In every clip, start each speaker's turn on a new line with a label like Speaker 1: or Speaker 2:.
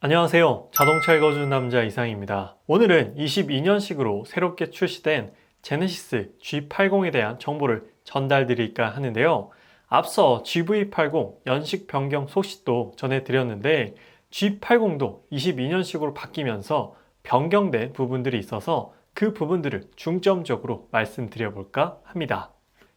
Speaker 1: 안녕하세요. 자동차 읽어주는 남자 이상입니다. 오늘은 22년식으로 새롭게 출시된 제네시스 G80에 대한 정보를 전달드릴까 하는데요. 앞서 GV80 연식 변경 소식도 전해드렸는데 G80도 22년식으로 바뀌면서 변경된 부분들이 있어서 그 부분들을 중점적으로 말씀드려볼까 합니다.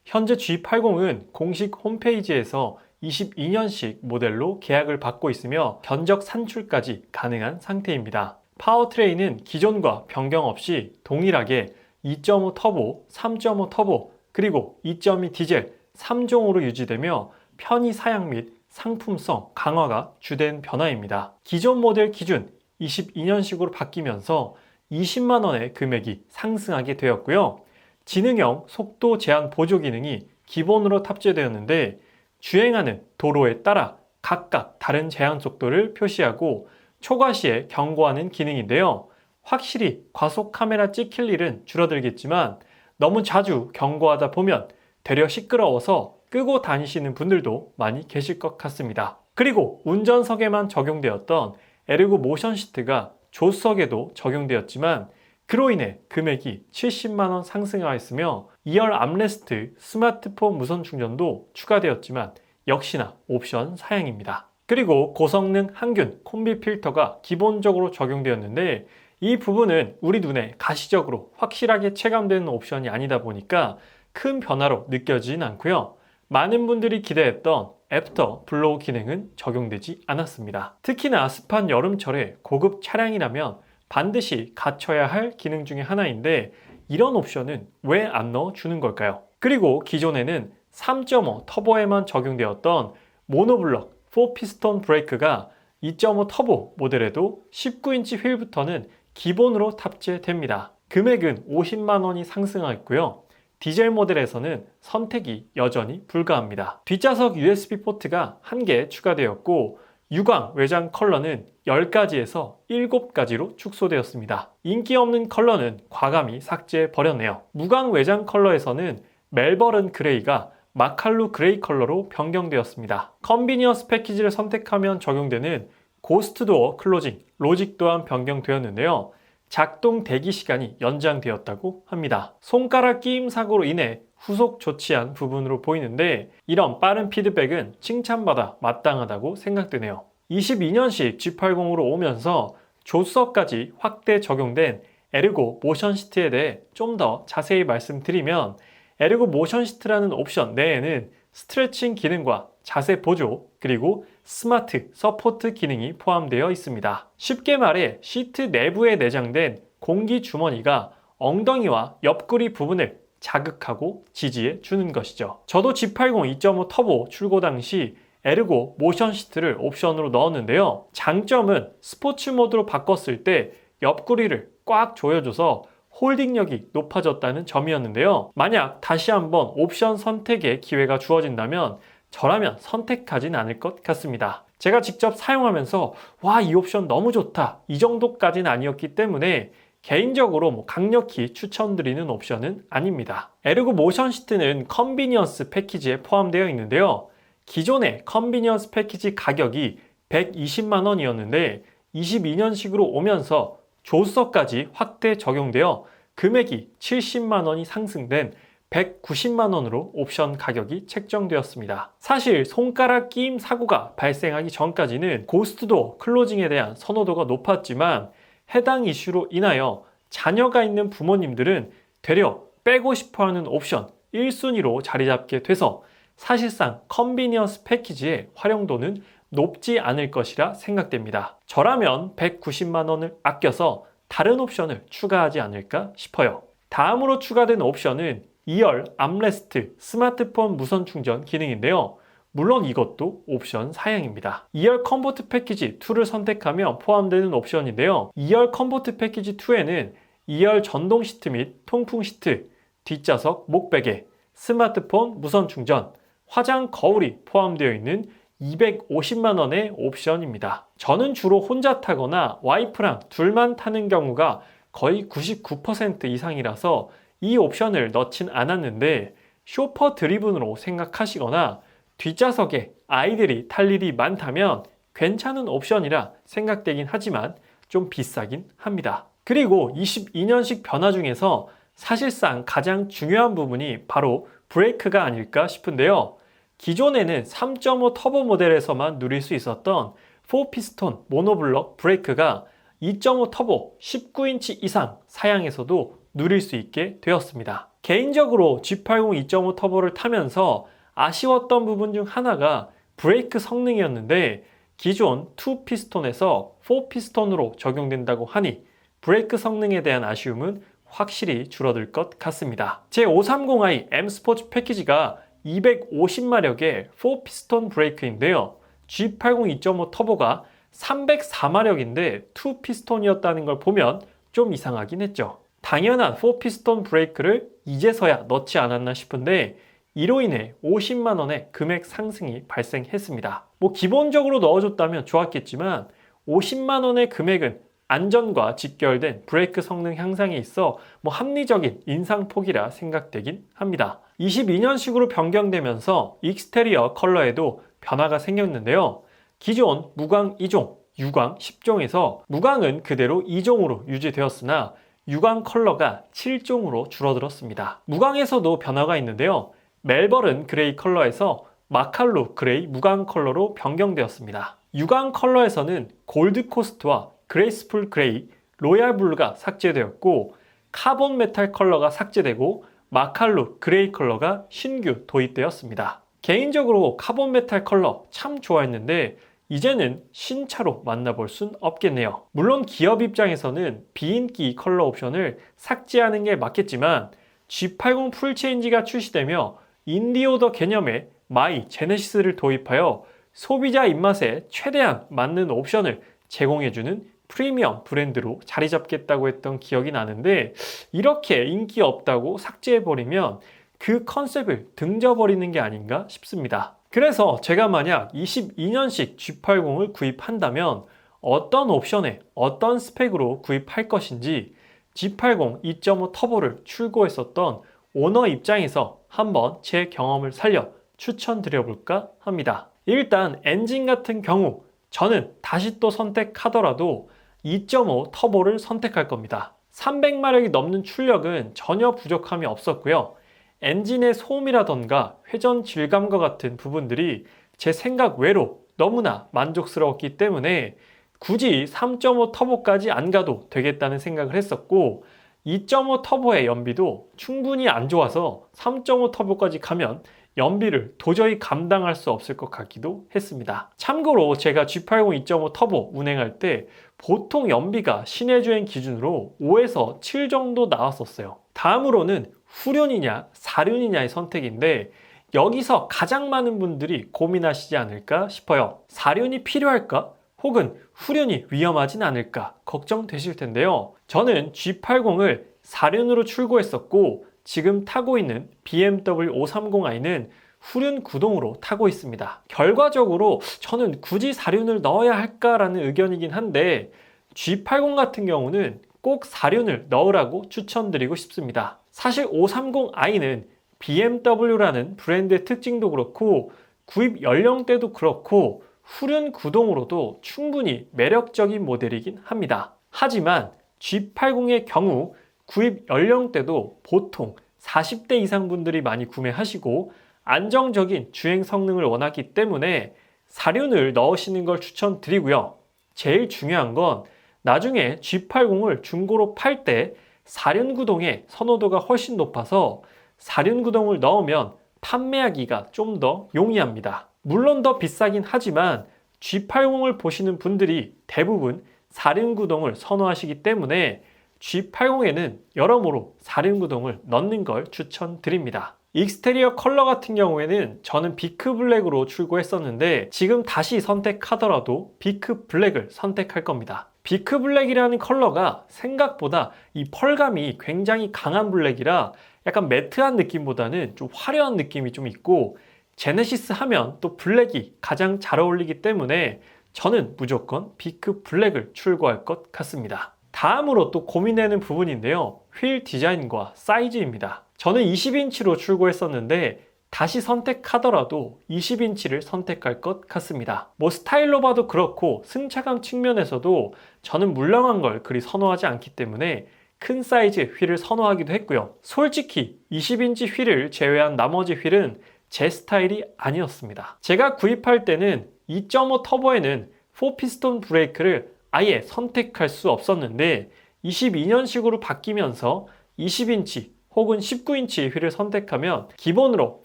Speaker 1: 현재 G80은 공식 홈페이지에서 22년식 모델로 계약을 받고 있으며 견적 산출까지 가능한 상태입니다. 파워트레인은 기존과 변경 없이 동일하게 2.5 터보, 3.5 터보, 그리고 2.2 디젤 3종으로 유지되며 편의 사양 및 상품성 강화가 주된 변화입니다. 기존 모델 기준 22년식으로 바뀌면서 20만 원의 금액이 상승하게 되었고요. 지능형 속도 제한 보조 기능이 기본으로 탑재되었는데 주행하는 도로에 따라 각각 다른 제한 속도를 표시하고 초과 시에 경고하는 기능인데요. 확실히 과속 카메라 찍힐 일은 줄어들겠지만 너무 자주 경고하다 보면 되려 시끄러워서 끄고 다니시는 분들도 많이 계실 것 같습니다. 그리고 운전석에만 적용되었던 에르고 모션 시트가 조수석에도 적용되었지만 그로 인해 금액이 70만 원 상승하였으며 2열 암레스트 스마트폰 무선 충전도 추가되었지만 역시나 옵션 사양입니다. 그리고 고성능 항균 콤비 필터가 기본적으로 적용되었는데 이 부분은 우리 눈에 가시적으로 확실하게 체감되는 옵션이 아니다 보니까 큰 변화로 느껴지진 않고요. 많은 분들이 기대했던 애프터 블로우 기능은 적용되지 않았습니다. 특히나 습한 여름철에 고급 차량이라면 반드시 갖춰야 할 기능 중에 하나인데 이런 옵션은 왜 안 넣어주는 걸까요? 그리고 기존에는 3.5 터보에만 적용되었던 모노블럭 4피스톤 브레이크가 2.5 터보 모델에도 19인치 휠부터는 기본으로 탑재됩니다. 금액은 50만 원이 상승하였고요. 디젤 모델에서는 선택이 여전히 불가합니다. 뒷좌석 USB 포트가 1개 추가되었고 유광 외장 컬러는 10가지에서 7가지로 축소되었습니다. 인기 없는 컬러는 과감히 삭제해버렸네요. 무광 외장 컬러에서는 멜버른 그레이가 마칼루 그레이 컬러로 변경되었습니다. 컨비니언스 패키지를 선택하면 적용되는 고스트 도어 클로징 로직 또한 변경되었는데요. 작동 대기 시간이 연장되었다고 합니다. 손가락 끼임 사고로 인해 후속 조치한 부분으로 보이는데 이런 빠른 피드백은 칭찬받아 마땅하다고 생각되네요. 22년식 G80으로 오면서 조수석까지 확대 적용된 에르고 모션 시트에 대해 좀 더 자세히 말씀드리면 에르고 모션 시트라는 옵션 내에는 스트레칭 기능과 자세 보조 그리고 스마트 서포트 기능이 포함되어 있습니다. 쉽게 말해 시트 내부에 내장된 공기 주머니가 엉덩이와 옆구리 부분을 자극하고 지지해 주는 것이죠. 저도 G80 2.5 터보 출고 당시 에르고 모션 시트를 옵션으로 넣었는데요. 장점은 스포츠 모드로 바꿨을 때 옆구리를 꽉 조여줘서 홀딩력이 높아졌다는 점이었는데요. 만약 다시 한번 옵션 선택의 기회가 주어진다면 저라면 선택하진 않을 것 같습니다. 제가 직접 사용하면서 와, 이 옵션 너무 좋다 이 정도까지는 아니었기 때문에 개인적으로 강력히 추천드리는 옵션은 아닙니다. 에르고 모션 시트는 컨비니언스 패키지에 포함되어 있는데요. 기존의 컨비니언스 패키지 가격이 120만 원이었는데 22년식으로 오면서 조수석까지 확대 적용되어 금액이 70만 원이 상승된 190만 원으로 옵션 가격이 책정되었습니다. 사실 손가락 끼임 사고가 발생하기 전까지는 고스트도어 클로징에 대한 선호도가 높았지만 해당 이슈로 인하여 자녀가 있는 부모님들은 되려 빼고 싶어하는 옵션 1순위로 자리 잡게 돼서 사실상 컨비니언스 패키지의 활용도는 높지 않을 것이라 생각됩니다. 저라면 190만 원을 아껴서 다른 옵션을 추가하지 않을까 싶어요. 다음으로 추가된 옵션은 2열 암레스트 스마트폰 무선 충전 기능인데요. 물론 이것도 옵션 사양입니다. 2열 컴포트 패키지 2를 선택하면 포함되는 옵션인데요. 2열 컴포트 패키지 2에는 2열 전동 시트 및 통풍 시트, 뒷좌석 목베개, 스마트폰 무선 충전, 화장 거울이 포함되어 있는 250만 원의 옵션입니다. 저는 주로 혼자 타거나 와이프랑 둘만 타는 경우가 거의 99% 이상이라서 이 옵션을 넣진 않았는데 쇼퍼 드리븐으로 생각하시거나 뒷좌석에 아이들이 탈 일이 많다면 괜찮은 옵션이라 생각되긴 하지만 좀 비싸긴 합니다. 그리고 22년식 변화 중에서 사실상 가장 중요한 부분이 바로 브레이크가 아닐까 싶은데요. 기존에는 3.5 터보 모델에서만 누릴 수 있었던 4피스톤 모노블럭 브레이크가 2.5 터보 19인치 이상 사양에서도 누릴 수 있게 되었습니다. 개인적으로 G80 2.5 터보를 타면서 아쉬웠던 부분 중 하나가 브레이크 성능이었는데 기존 2피스톤에서 4피스톤으로 적용된다고 하니 브레이크 성능에 대한 아쉬움은 확실히 줄어들 것 같습니다. 제 530i M 스포츠 패키지가 250마력의 4피스톤 브레이크인데요. G80 2.5 터보가 304마력인데 2피스톤이었다는 걸 보면 좀 이상하긴 했죠. 당연한 4피스톤 브레이크를 이제서야 넣지 않았나 싶은데 이로 인해 50만원의 금액 상승이 발생했습니다. 기본적으로 넣어줬다면 좋았겠지만 50만원의 금액은 안전과 직결된 브레이크 성능 향상에 있어 합리적인 인상폭이라 생각되긴 합니다. 22년식으로 변경되면서 익스테리어 컬러에도 변화가 생겼는데요. 기존 무광 2종, 유광 10종에서 무광은 그대로 2종으로 유지되었으나 유광 컬러가 7종으로 줄어들었습니다. 무광에서도 변화가 있는데요. 멜버른 그레이 컬러에서 마칼루 그레이 무광 컬러로 변경되었습니다. 유광 컬러에서는 골드 코스트와 그레이스풀 그레이, 로얄 블루가 삭제되었고 카본 메탈 컬러가 삭제되고 마칼루 그레이 컬러가 신규 도입되었습니다. 개인적으로 카본 메탈 컬러 참 좋아했는데 이제는 신차로 만나볼 순 없겠네요. 물론 기업 입장에서는 비인기 컬러 옵션을 삭제하는 게 맞겠지만 G80 풀체인지가 출시되며 인디오더 개념의 마이 제네시스를 도입하여 소비자 입맛에 최대한 맞는 옵션을 제공해주는 프리미엄 브랜드로 자리 잡겠다고 했던 기억이 나는데 이렇게 인기 없다고 삭제해버리면 그 컨셉을 등져버리는 게 아닌가 싶습니다. 그래서 제가 만약 22년식 G80을 구입한다면 어떤 옵션에 어떤 스펙으로 구입할 것인지 G80 2.5 터보를 출고했었던 오너 입장에서 한번 제 경험을 살려 추천드려볼까 합니다. 일단 엔진 같은 경우 저는 다시 또 선택하더라도 2.5 터보를 선택할 겁니다. 300마력이 넘는 출력은 전혀 부족함이 없었고요. 엔진의 소음이라던가 회전 질감과 같은 부분들이 제 생각 외로 너무나 만족스러웠기 때문에 굳이 3.5 터보까지 안 가도 되겠다는 생각을 했었고 2.5 터보의 연비도 충분히 안 좋아서 3.5 터보까지 가면 연비를 도저히 감당할 수 없을 것 같기도 했습니다. 참고로 제가 G80 2.5 터보 운행할 때 보통 연비가 시내 주행 기준으로 5에서 7 정도 나왔었어요. 다음으로는 후륜이냐 사륜이냐의 선택인데 여기서 가장 많은 분들이 고민하시지 않을까 싶어요. 사륜이 필요할까? 혹은 후륜이 위험하진 않을까 걱정되실 텐데요. 저는 G80을 사륜으로 출고했었고 지금 타고 있는 BMW 530i는 후륜 구동으로 타고 있습니다. 결과적으로 저는 굳이 사륜을 넣어야 할까라는 의견이긴 한데 G80 같은 경우는 꼭 사륜을 넣으라고 추천드리고 싶습니다. 사실 530i는 BMW라는 브랜드의 특징도 그렇고 구입 연령대도 그렇고 후륜 구동으로도 충분히 매력적인 모델이긴 합니다. 하지만 G80의 경우 구입 연령대도 보통 40대 이상 분들이 많이 구매하시고 안정적인 주행 성능을 원하기 때문에 사륜을 넣으시는 걸 추천드리고요. 제일 중요한 건 나중에 G80을 중고로 팔 때 사륜 구동의 선호도가 훨씬 높아서 사륜 구동을 넣으면 판매하기가 좀 더 용이합니다. 물론 더 비싸긴 하지만 G80을 보시는 분들이 대부분 사륜 구동을 선호하시기 때문에 G80에는 여러모로 사륜 구동을 넣는 걸 추천드립니다. 익스테리어 컬러 같은 경우에는 저는 비크 블랙으로 출고했었는데 지금 다시 선택하더라도 비크 블랙을 선택할 겁니다. 비크 블랙이라는 컬러가 생각보다 이 펄감이 굉장히 강한 블랙이라 약간 매트한 느낌보다는 좀 화려한 느낌이 좀 있고 제네시스 하면 또 블랙이 가장 잘 어울리기 때문에 저는 무조건 비크 블랙을 출고할 것 같습니다. 다음으로 또 고민되는 부분인데요. 휠 디자인과 사이즈입니다. 저는 20인치로 출고했었는데 다시 선택하더라도 20인치를 선택할 것 같습니다. 뭐 스타일로 봐도 그렇고 승차감 측면에서도 저는 물렁한 걸 그리 선호하지 않기 때문에 큰 사이즈 휠을 선호하기도 했고요. 솔직히 20인치 휠을 제외한 나머지 휠은 제 스타일이 아니었습니다. 제가 구입할 때는 2.5 터보에는 4피스톤 브레이크를 아예 선택할 수 없었는데 22년식으로 바뀌면서 20인치 혹은 19인치 휠을 선택하면 기본으로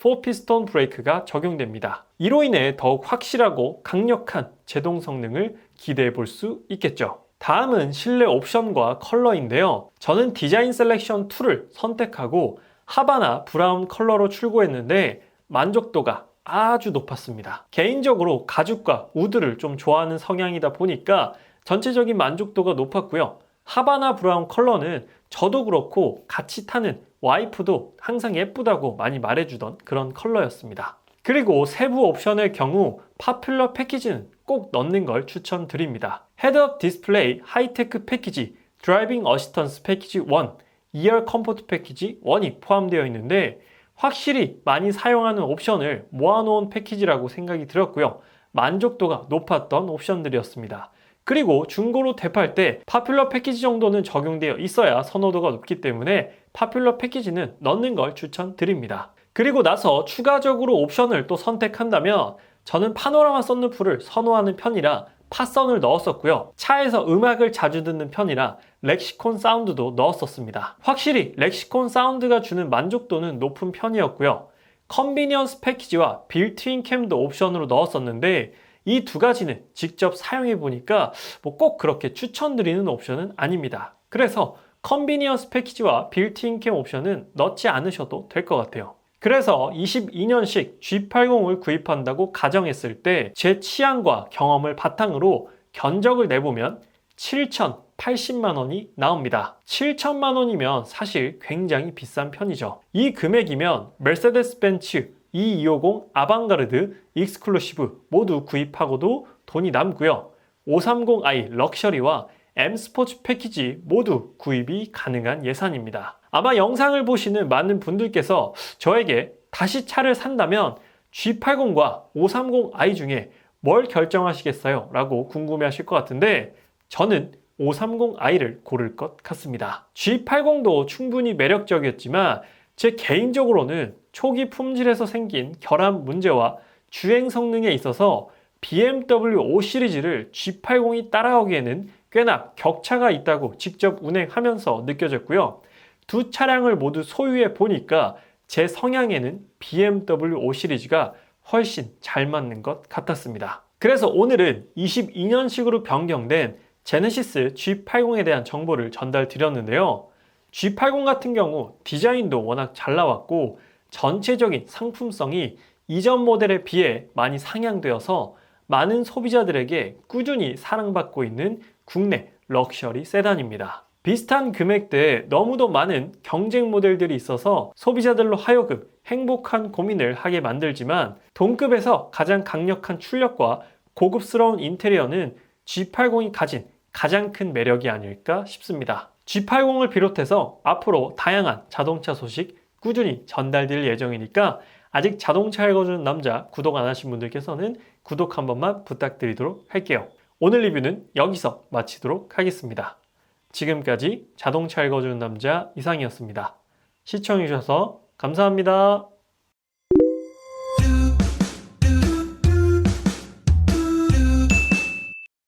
Speaker 1: 4피스톤 브레이크가 적용됩니다. 이로 인해 더욱 확실하고 강력한 제동 성능을 기대해 볼 수 있겠죠. 다음은 실내 옵션과 컬러인데요. 저는 디자인 셀렉션 2를 선택하고 하바나 브라운 컬러로 출고했는데 만족도가 아주 높았습니다. 개인적으로 가죽과 우드를 좀 좋아하는 성향이다 보니까 전체적인 만족도가 높았고요. 하바나 브라운 컬러는 저도 그렇고 같이 타는 와이프도 항상 예쁘다고 많이 말해주던 그런 컬러였습니다. 그리고 세부 옵션의 경우 파퓰러 패키지는 꼭 넣는 걸 추천드립니다. 헤드업 디스플레이 하이테크 패키지, 드라이빙 어시스턴스 패키지 1, 2열 컴포트 패키지 1이 포함되어 있는데 확실히 많이 사용하는 옵션을 모아놓은 패키지라고 생각이 들었고요. 만족도가 높았던 옵션들이었습니다. 그리고 중고로 대팔 때 파퓰러 패키지 정도는 적용되어 있어야 선호도가 높기 때문에 파퓰러 패키지는 넣는 걸 추천드립니다. 그리고 나서 추가적으로 옵션을 또 선택한다면 저는 파노라마 썬루프를 선호하는 편이라 팟선을 넣었었고요. 차에서 음악을 자주 듣는 편이라 렉시콘 사운드도 넣었었습니다. 확실히 렉시콘 사운드가 주는 만족도는 높은 편이었고요. 컨비니언스 패키지와 빌트인 캠도 옵션으로 넣었었는데 이 두 가지는 직접 사용해 보니까 꼭 그렇게 추천드리는 옵션은 아닙니다. 그래서 컨비니언스 패키지와 빌트인 캠 옵션은 넣지 않으셔도 될 것 같아요. 그래서 22년식 G80을 구입한다고 가정했을 때 제 취향과 경험을 바탕으로 견적을 내보면 7,080만 원이 나옵니다. 7천만 원이면 사실 굉장히 비싼 편이죠. 이 금액이면 메르세데스 벤츠 E250 아방가르드 익스클루시브 모두 구입하고도 돈이 남고요. 530i 럭셔리와 M 스포츠 패키지 모두 구입이 가능한 예산입니다. 아마 영상을 보시는 많은 분들께서 저에게 다시 차를 산다면 G80과 530i 중에 뭘 결정하시겠어요? 라고 궁금해 하실 것 같은데 저는 530i를 고를 것 같습니다. G80도 충분히 매력적이었지만 제 개인적으로는 초기 품질에서 생긴 결함 문제와 주행 성능에 있어서 BMW 5 시리즈를 G80이 따라오기에는 꽤나 격차가 있다고 직접 운행하면서 느껴졌고요. 두 차량을 모두 소유해 보니까 제 성향에는 BMW 5 시리즈가 훨씬 잘 맞는 것 같았습니다. 그래서 오늘은 22년식으로 변경된 제네시스 G80에 대한 정보를 전달드렸는데요. G80 같은 경우 디자인도 워낙 잘 나왔고 전체적인 상품성이 이전 모델에 비해 많이 상향되어서 많은 소비자들에게 꾸준히 사랑받고 있는 국내 럭셔리 세단입니다. 비슷한 금액대에 너무도 많은 경쟁 모델들이 있어서 소비자들로 하여금 행복한 고민을 하게 만들지만 동급에서 가장 강력한 출력과 고급스러운 인테리어는 G80이 가진 가장 큰 매력이 아닐까 싶습니다. G80을 비롯해서 앞으로 다양한 자동차 소식 꾸준히 전달될 예정이니까 아직 자동차 읽어주는 남자 구독 안 하신 분들께서는 구독 한 번만 부탁드리도록 할게요. 오늘 리뷰는 여기서 마치도록 하겠습니다. 지금까지 자동차 읽어주는 남자 이상이었습니다. 시청해주셔서 감사합니다.